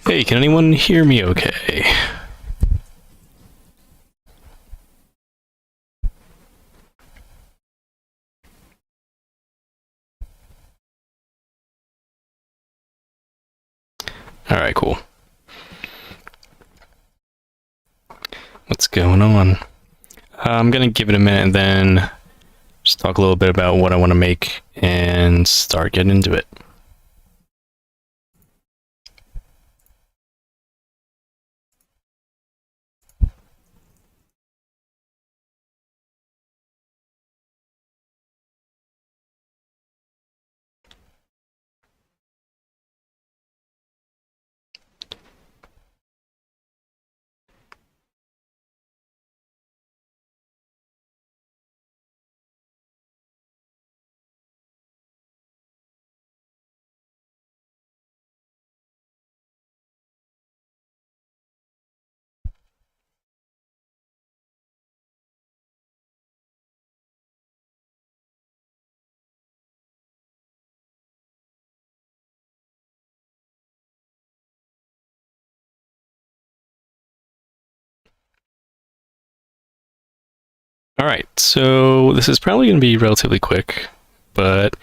Hey, can anyone hear me okay? Alright, cool. What's going on? I'm gonna give it a minute and then just talk a little bit about what I want to make and start getting into it. Alright, so this is probably going to be relatively quick, but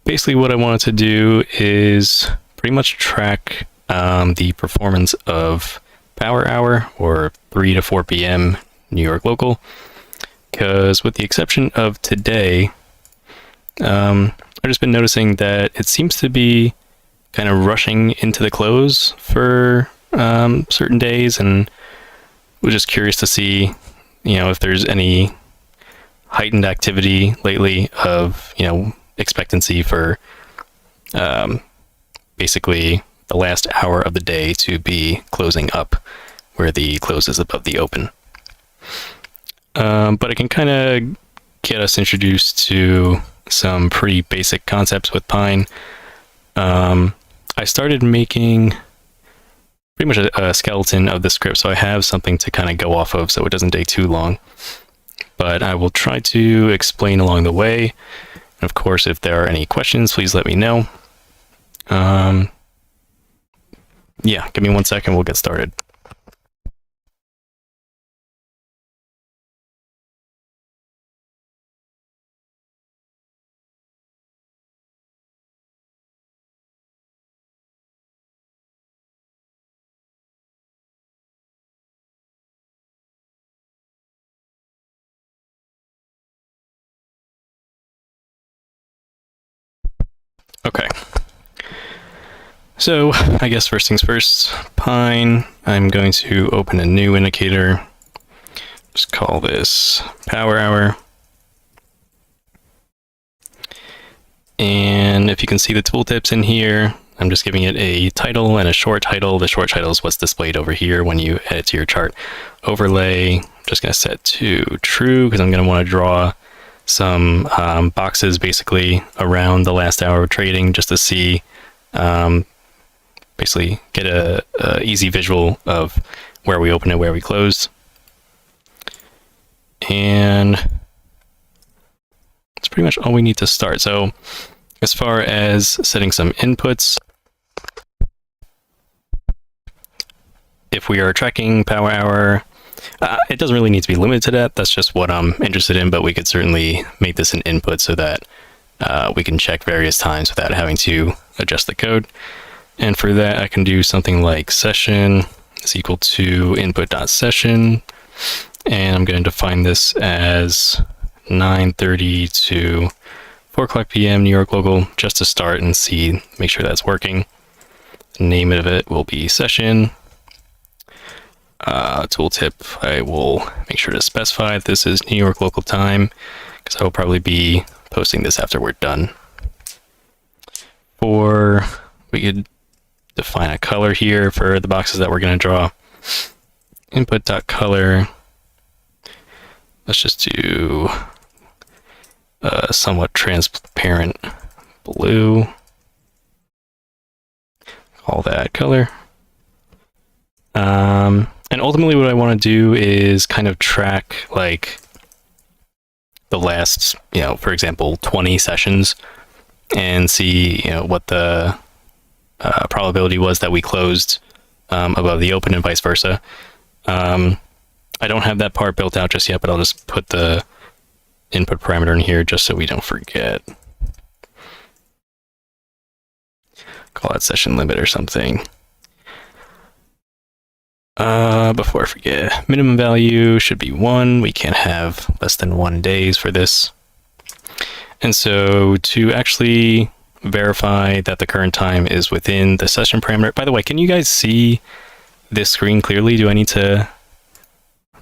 basically what I wanted to do is pretty much track the performance of Power Hour, or 3 to 4 p.m. New York local, because with the exception of today, I've just been noticing that it seems to be kind of rushing into the close for certain days, and was just curious to see, if there's any heightened activity lately of, expectancy for basically the last hour of the day to be closing up where the close is above the open. But it can kind of get us introduced to some pretty basic concepts with Pine. I started making pretty much a skeleton of the script, so I have something to kind of go off of so it doesn't take too long. But I will try to explain along the way. And of course, if there are any questions, please let me know. Yeah, give me 1 second, we'll get started. Okay. So, I guess first things first, Pine, I'm going to open a new indicator. Just call this Power Hour. And if you can see the tooltips in here, I'm just giving it a title and a short title. The short title is what's displayed over here when you edit to your chart. Overlay, I'm just going to set to true because I'm going to want to draw some boxes basically around the last hour of trading just to see, basically get a easy visual of where we opened and where we closed. And that's pretty much all we need to start. So as far as setting some inputs, if we are tracking Power Hour, it doesn't really need to be limited to that. That's just what I'm interested in, but we could certainly make this an input so that we can check various times without having to adjust the code. And for that, I can do something like session is equal to input.session, and I'm going to define this as 9:30 to 4 o'clock p.m. New York local, just to start and see, make sure that's working. The name of it will be session. Tooltip, I will make sure to specify this is New York local time, because I will probably be posting this after we're done. We could define a color here for the boxes that we're going to draw. Input.color. Let's just do a somewhat transparent blue. Call that color. And ultimately what I want to do is kind of track like the last, for example, 20 sessions and see, what the probability was that we closed above the open and vice versa. I don't have that part built out just yet, but I'll just put the input parameter in here just so we don't forget. Call that session limit or something. Before I forget, minimum value should be 1. We can't have less than 1 days for this. And so to actually verify that the current time is within the session parameter, by the way, can you guys see this screen clearly? Do I need to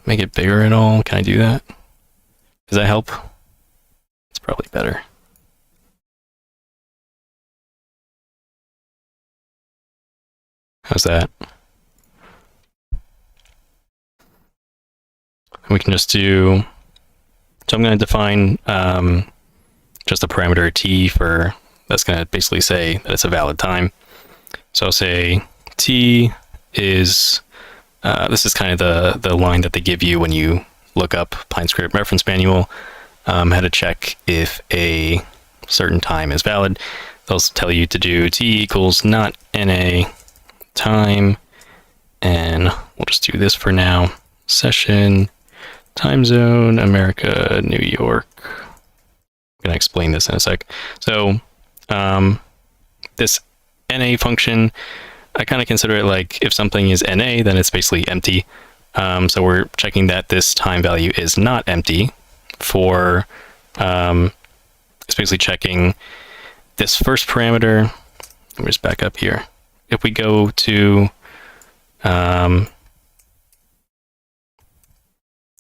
make it bigger at all? Can I do that? Does that help? It's probably better. How's that? We can just do, so I'm going to define just a parameter t for, that's going to basically say that it's a valid time. So I'll say t is, this is kind of the line that they give you when you look up PineScript reference manual, how to check if a certain time is valid. They'll tell you to do t equals not na time, and we'll just do this for now. Session, time zone, America, New York. I'm going to explain this in a sec. So this NA function, I kind of consider it like if something is NA, then it's basically empty. So we're checking that this time value is not empty for, it's basically checking this first parameter. Let me just back up here. If we go to,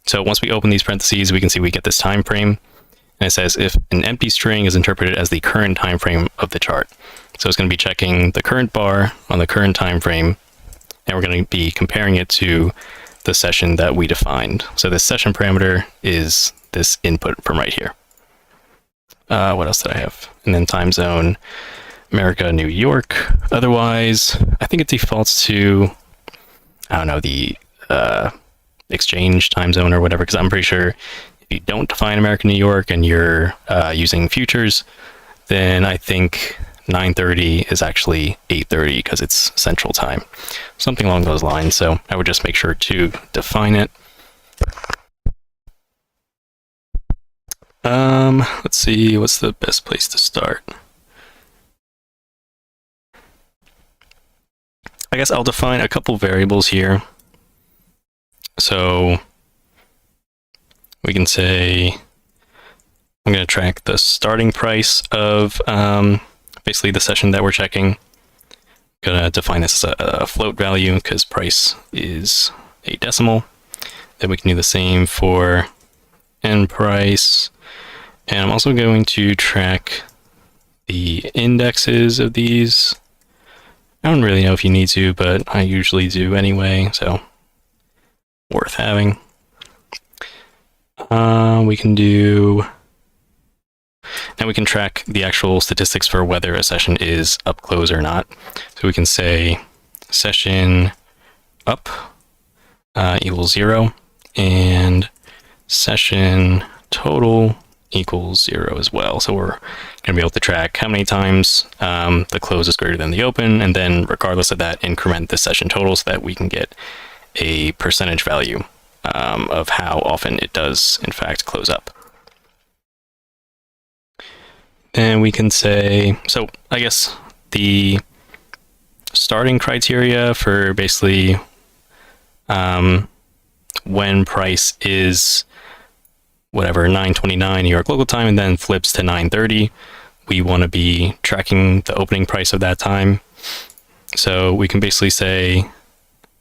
so once we open these parentheses, we can see we get this time frame. And it says if an empty string is interpreted as the current time frame of the chart. So it's going to be checking the current bar on the current time frame, and we're going to be comparing it to the session that we defined. So this session parameter is this input from right here. What else did I have? And then time zone, America, New York. Otherwise, I think it defaults to, I don't know, the exchange time zone or whatever, because I'm pretty sure if you don't define America, New York, and you're using futures, then I think 9:30 is actually 8:30 because it's central time. Something along those lines. So I would just make sure to define it. Let's see, what's the best place to start? I guess I'll define a couple variables here. So we can say I'm going to track the starting price of basically the session that we're checking. I'm going to define this as a float value because price is a decimal. Then we can do the same for end price. And I'm also going to track the indexes of these. I don't really know if you need to, but I usually do anyway, so worth having. We can do, now we can track the actual statistics for whether a session is up, close, or not. So we can say session up equals 0, and session total equals 0 as well. So we're going to be able to track how many times the close is greater than the open, and then regardless of that, increment the session total so that we can get a percentage value of how often it does in fact close up. And we can say, so I guess the starting criteria for basically when price is whatever, 9:29 New York local time, and then flips to 9:30, we want to be tracking the opening price of that time. So we can basically say,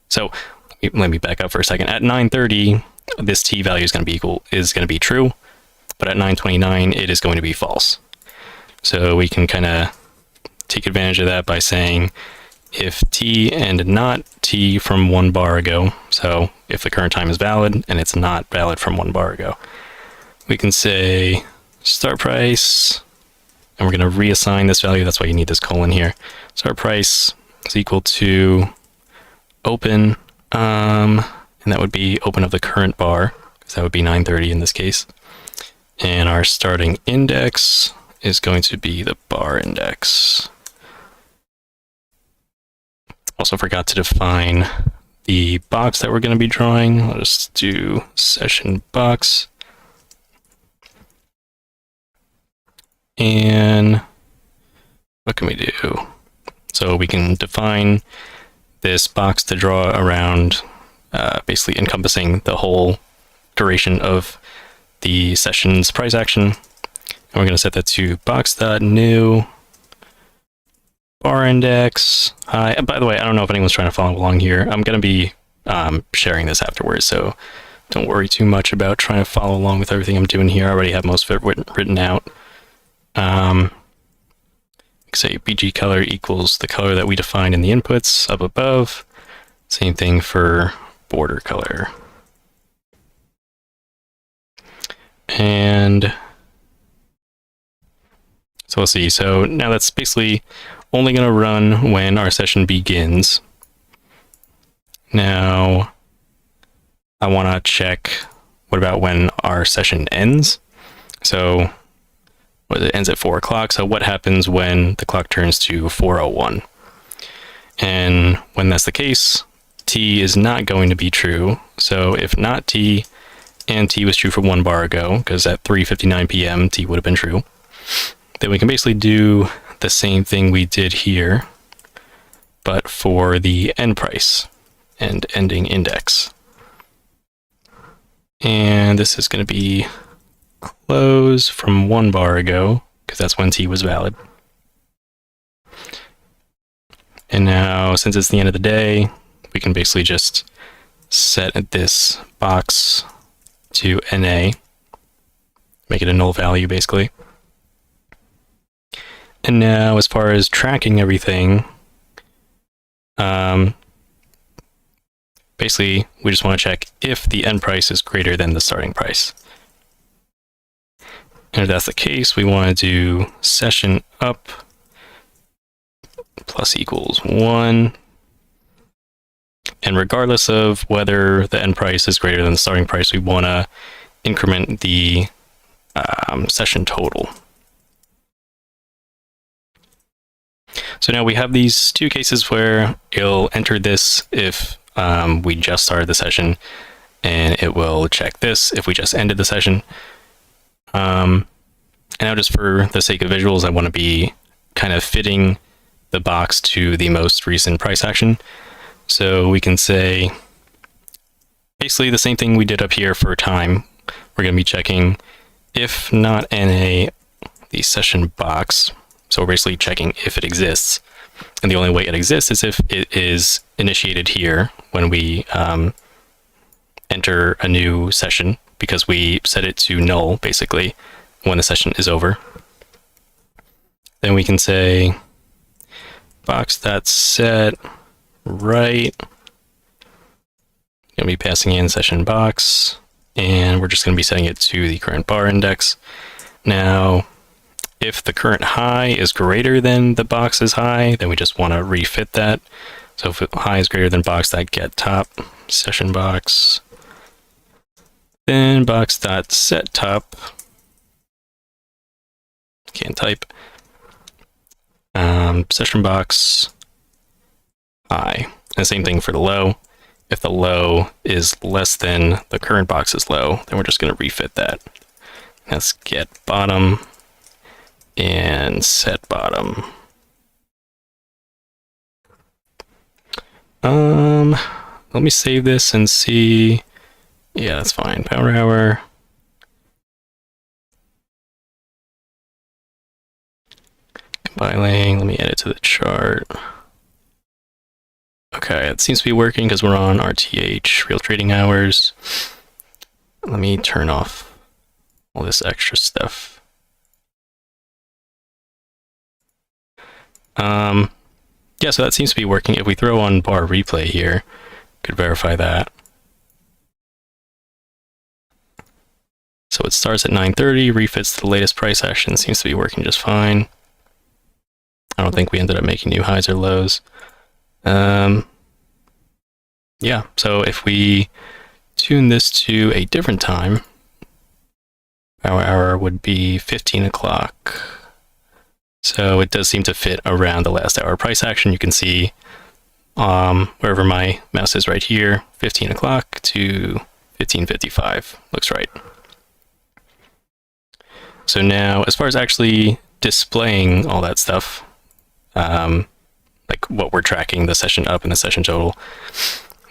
so let me back up for a second. At 9:30, this t value is going to be true, but at 9:29, it is going to be false. So we can kind of take advantage of that by saying if t and not t from 1 bar ago, so if the current time is valid and it's not valid from 1 bar ago, we can say start price, and we're going to reassign this value. That's why you need this colon here. Start price is equal to open, and that would be open of the current bar, because that would be 9:30 in this case. And our starting index is going to be the bar index. Also forgot to define the box that we're going to be drawing. I'll just do session box. And what can we do? So we can define this box to draw around, basically encompassing the whole duration of the session's price action. And we're going to set that to box.new bar index high. By the way, I don't know if anyone's trying to follow along here. I'm going to be sharing this afterwards, so don't worry too much about trying to follow along with everything I'm doing here. I already have most of it written out. Say BG color equals the color that we defined in the inputs up above. Same thing for border color. And so we'll see. So now that's basically only going to run when our session begins. Now I want to check, what about when our session ends? So it ends at 4 o'clock. So what happens when the clock turns to 4:01? And when that's the case, T is not going to be true. So if not T, and T was true for 1 bar ago, because at 3:59 p.m. T would have been true, then we can basically do the same thing we did here, but for the end price and ending index. And this is going to be close from 1 bar ago, because that's when T was valid. And now, since it's the end of the day, we can basically just set this box to NA, make it a null value basically. And now, as far as tracking everything, basically we just want to check if the end price is greater than the starting price. And if that's the case, we want to do session up plus equals 1. And regardless of whether the end price is greater than the starting price, we want to increment the session total. So now we have these two cases where it'll enter this if we just started the session, and it will check this if we just ended the session. And now, just for the sake of visuals, I want to be kind of fitting the box to the most recent price action. So we can say basically the same thing we did up here for time. We're going to be checking if not NA, the session box. So we're basically checking if it exists. And the only way it exists is if it is initiated here when we enter a new session, because we set it to null basically when the session is over. Then we can say box.set right. Going to be passing in session box, and we're just going to be setting it to the current bar index. Now, if the current high is greater than the box's high, then we just want to refit that. So if high is greater than box.get top session box, then box.set top, can't type, session box high. And same thing for the low. If the low is less than the current box's low, then we're just going to refit that. Let's get bottom and set bottom. Let me save this and see. Yeah, that's fine. Power hour. Compiling. Let me add it to the chart. Okay, it seems to be working because we're on RTH, real trading hours. Let me turn off all this extra stuff. Yeah, so that seems to be working. If we throw on bar replay here, could verify that. So it starts at 9:30, refits the latest price action, seems to be working just fine. I don't think we ended up making new highs or lows. Yeah, so if we tune this to a different time, our hour would be 15 o'clock. So it does seem to fit around the last hour price action. You can see wherever my mouse is right here, 15 o'clock to 15:55. Looks right. So now, as far as actually displaying all that stuff, like what we're tracking, the session up and the session total,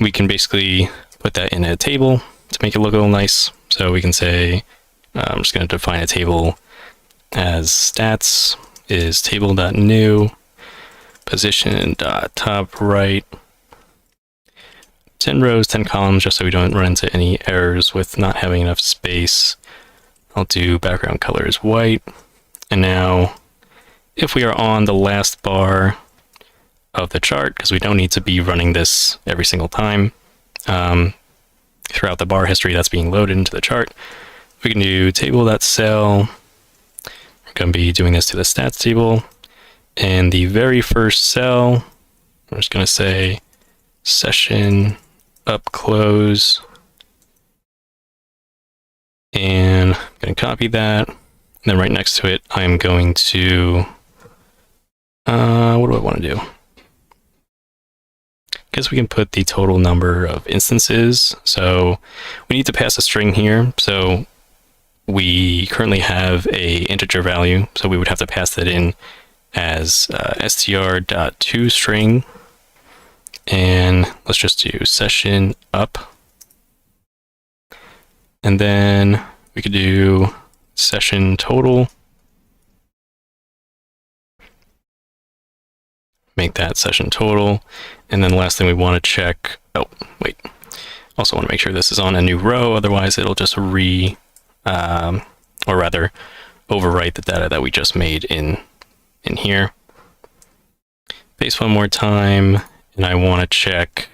we can basically put that in a table to make it look a little nice. So we can say, I'm just going to define a table as stats is table.new position.top right, 10 rows, 10 columns, just so we don't run into any errors with not having enough space. I'll do background color is white. And now if we are on the last bar of the chart, because we don't need to be running this every single time, throughout the bar history that's being loaded into the chart, we can do table.cell. We're going to be doing this to the stats table. And the very first cell, I'm just going to say session up close. And I'm going to copy that. And then right next to it, I'm going to, what do I want to do? I guess we can put the total number of instances. So we need to pass a string here. So we currently have a integer value. So we would have to pass that in as str.toString. And let's just do session up. And then we could do session total. Make that session total. And then the last thing we want to check, oh, wait. Also want to make sure this is on a new row, otherwise it'll just or rather overwrite the data that we just made in here. Paste one more time, and I want to check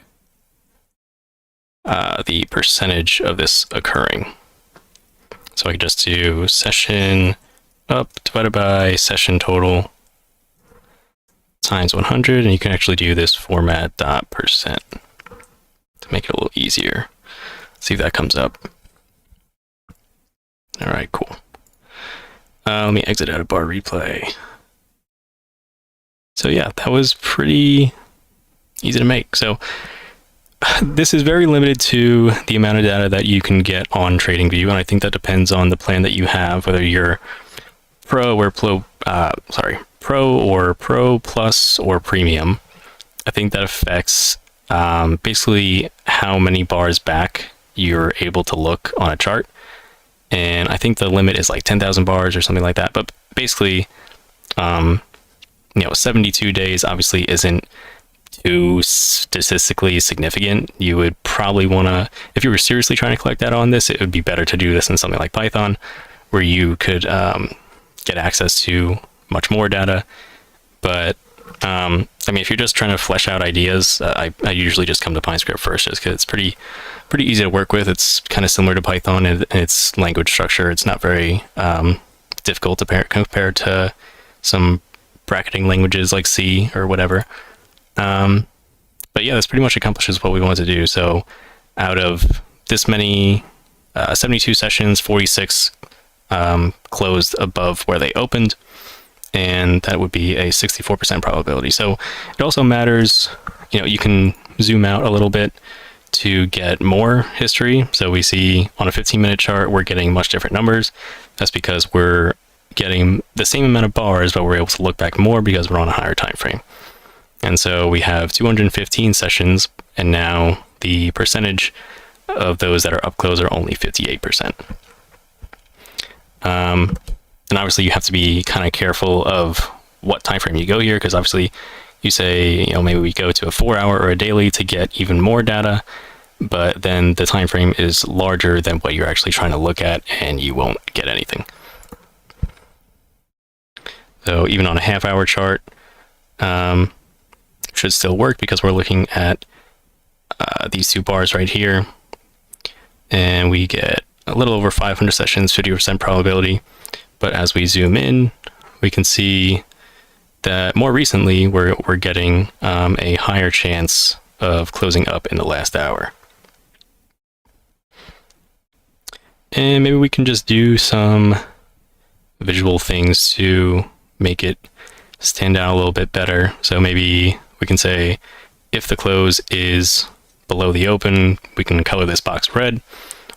the percentage of this occurring. So I can just do session up divided by session total times 100, and you can actually do this format %, to make it a little easier. See if that comes up. All right, cool. Let me exit out of bar replay. So yeah, that was pretty easy to make. So this is very limited to the amount of data that you can get on TradingView, and I think that depends on the plan that you have, whether you're Pro or Pro Plus or Premium. I think that affects basically how many bars back you're able to look on a chart, and I think the limit is like 10,000 bars or something like that. But basically, 72 days obviously isn't too statistically significant. You would probably want to, if you were seriously trying to collect data on this, it would be better to do this in something like Python, where you could get access to much more data. But I mean, if you're just trying to flesh out ideas, I usually just come to PineScript first, just because it's pretty easy to work with. It's kind of similar to Python in its language structure. It's not very difficult compared to some bracketing languages like C or whatever. But yeah, this pretty much accomplishes what we wanted to do. So out of this many 72 sessions, 46 closed above where they opened, and that would be a 64% probability. So it also matters, you can zoom out a little bit to get more history. So we see on a 15-minute chart, we're getting much different numbers. That's because we're getting the same amount of bars, but we're able to look back more because we're on a higher time frame. And so we have 215 sessions, and now the percentage of those that are up close are only 58%. And obviously you have to be kind of careful of what time frame you go here, because obviously you say, maybe we go to a 4-hour or a daily to get even more data, but then the time frame is larger than what you're actually trying to look at, and you won't get anything. So even on a half-hour chart, should still work, because we're looking at these two bars right here, and we get a little over 500 sessions, 50% probability. But as we zoom in, we can see that more recently we're getting a higher chance of closing up in the last hour. And maybe we can just do some visual things to make it stand out a little bit better. So maybe we can say if the close is below the open, we can color this box red.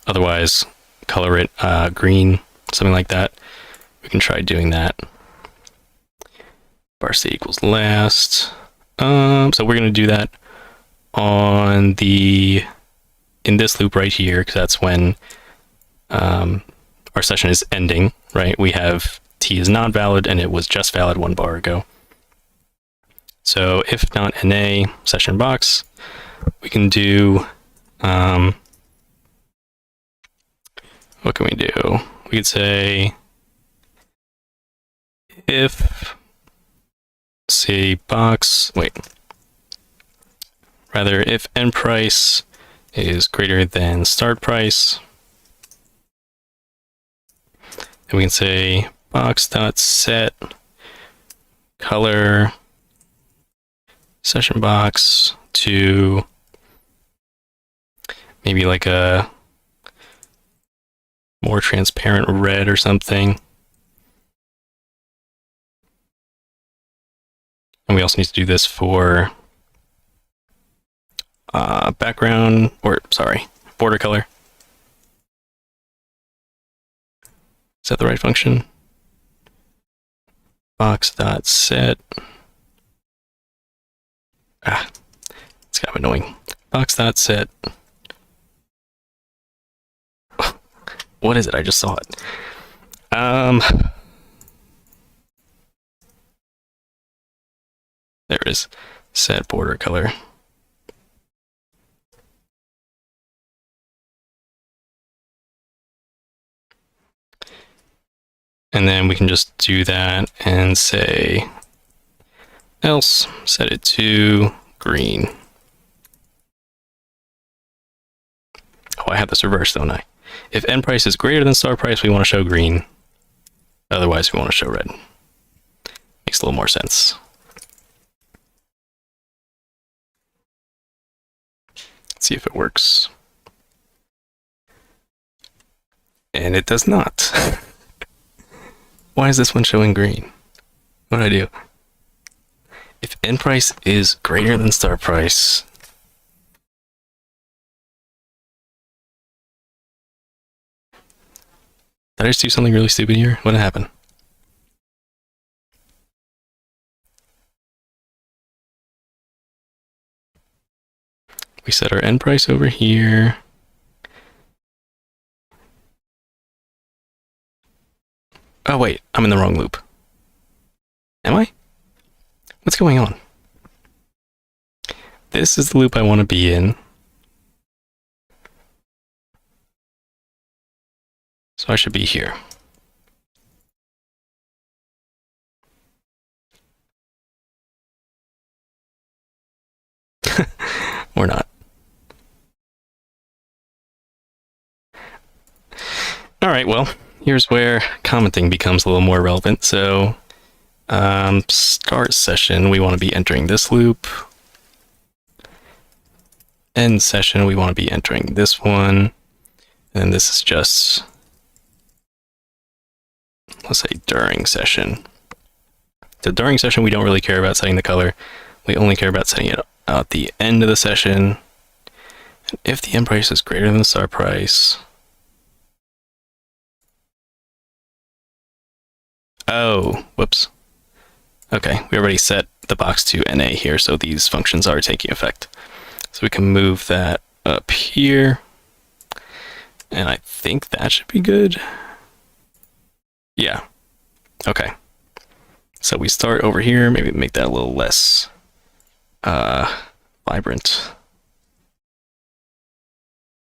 Otherwise, color it green, something like that. We can try doing that. Bar state equals last. So we're going to do that on in this loop right here, because that's when our session is ending, right? We have T is not valid, and it was just valid 1 bar ago. So if not NA session box, we can do, what can we do? We could say if, say box, if end price is greater than start price, then we can say box.set color session box to maybe like a more transparent red or something. And we also need to do this for border color. Is that the right function? Box.set. It's kind of annoying. Box.set. What is it? I just saw it. There it is. Set border color. And then we can just do that and say else, set it to green. Oh, I have this reversed, don't I? If end price is greater than start price, we want to show green. Otherwise, we want to show red. Makes a little more sense. Let's see if it works. And it does not. Why is this one showing green? What do I do? If end price is greater than start price, did I just do something really stupid here? What happened? We set our end price over here. Oh wait, I'm in the wrong loop. Am I? What's going on? This is the loop I want to be in. So I should be here. Or not. All right, well, here's where commenting becomes a little more relevant. So start session, we want to be entering this loop. End session, we want to be entering this one. And this is just, let's say, during session. So during session, we don't really care about setting the color. We only care about setting it at the end of the session. And if the end price is greater than the start price. Oh, whoops. Okay, we already set the box to NA here, so these functions are taking effect. So we can move that up here. And I think that should be good. Yeah. Okay. So we start over here, maybe make that a little less vibrant.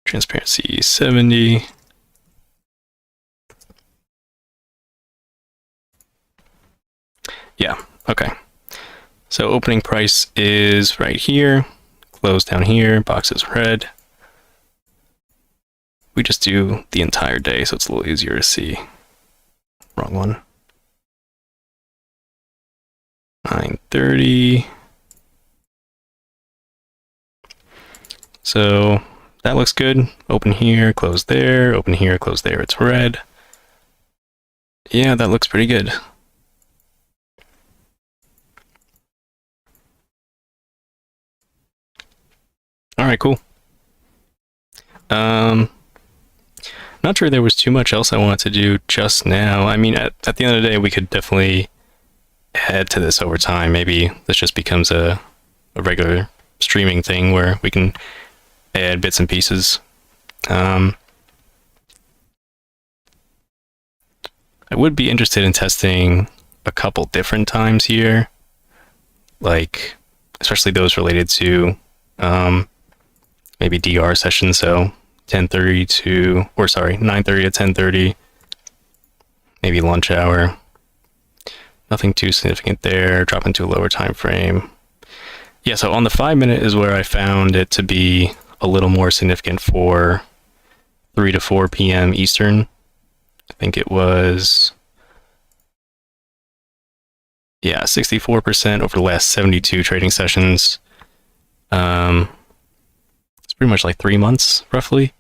Transparency 70. Yeah, okay. So opening price is right here, close down here, box is red. We just do the entire day, so it's a little easier to see. Wrong one. 9:30. So that looks good. Open here, close there, open here, close there, it's red. Yeah, that looks pretty good. right, cool. Not sure there was too much else I wanted to do just now. I mean, at the end of the day, we could definitely add to this over time. Maybe this just becomes a regular streaming thing where we can add bits and pieces. I would be interested in testing a couple different times here, like especially those related to maybe DR sessions. So 9:30 to 10:30, maybe lunch hour. Nothing too significant there. Drop into a lower time frame. Yeah, so on the 5-minute is where I found it to be a little more significant for 3 to 4 p.m. Eastern. I think it was, yeah, 64% over the last 72 trading sessions. It's pretty much like 3 months, roughly.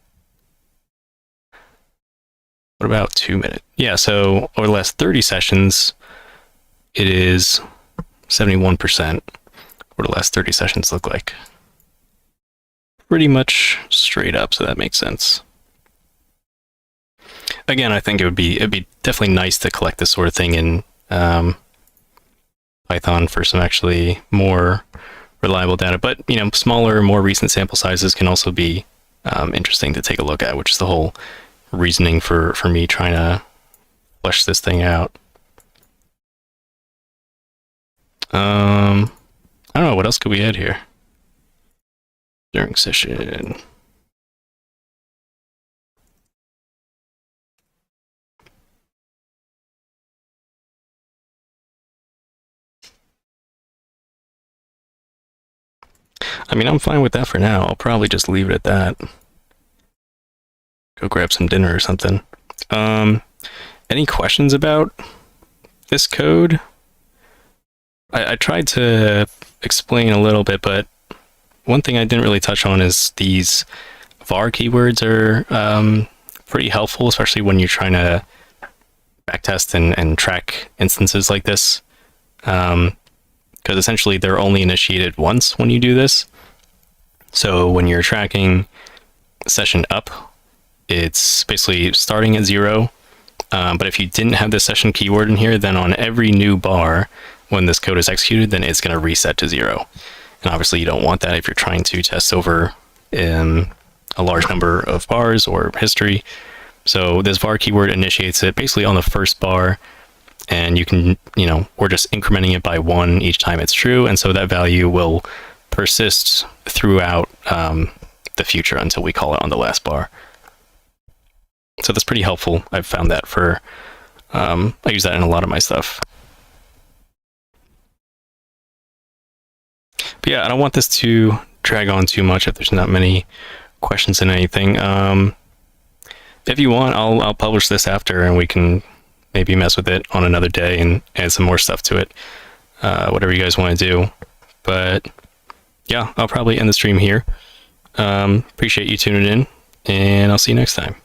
What about 2-minute? Yeah, so over the last 30 sessions, it is 71%. What the last 30 sessions look like. Pretty much straight up, so that makes sense. Again, I think it'd be definitely nice to collect this sort of thing in Python for some actually more reliable data. But you know, smaller, more recent sample sizes can also be interesting to take a look at, which is the whole reasoning for me trying to flesh this thing out. I don't know, what else could we add here? During session. I mean, I'm fine with that for now. I'll probably just leave it at that. Go grab some dinner or something. Any questions about this code? I tried to explain a little bit, but one thing I didn't really touch on is these var keywords are pretty helpful, especially when you're trying to backtest and track instances like this. Because essentially they're only initiated once when you do this. So when you're tracking session up, it's basically starting at 0. But if you didn't have the session keyword in here, then on every new bar, when this code is executed, then it's going to reset to 0. And obviously you don't want that if you're trying to test over a large number of bars or history. So this var keyword initiates it basically on the first bar, and you can, we're just incrementing it by 1 each time it's true. And so that value will persist throughout the future until we call it on the last bar. So that's pretty helpful. I've found that for, I use that in a lot of my stuff. But yeah, I don't want this to drag on too much if there's not many questions in anything. If you want, I'll publish this after and we can maybe mess with it on another day and add some more stuff to it. Whatever you guys want to do. But yeah, I'll probably end the stream here. Appreciate you tuning in, and I'll see you next time.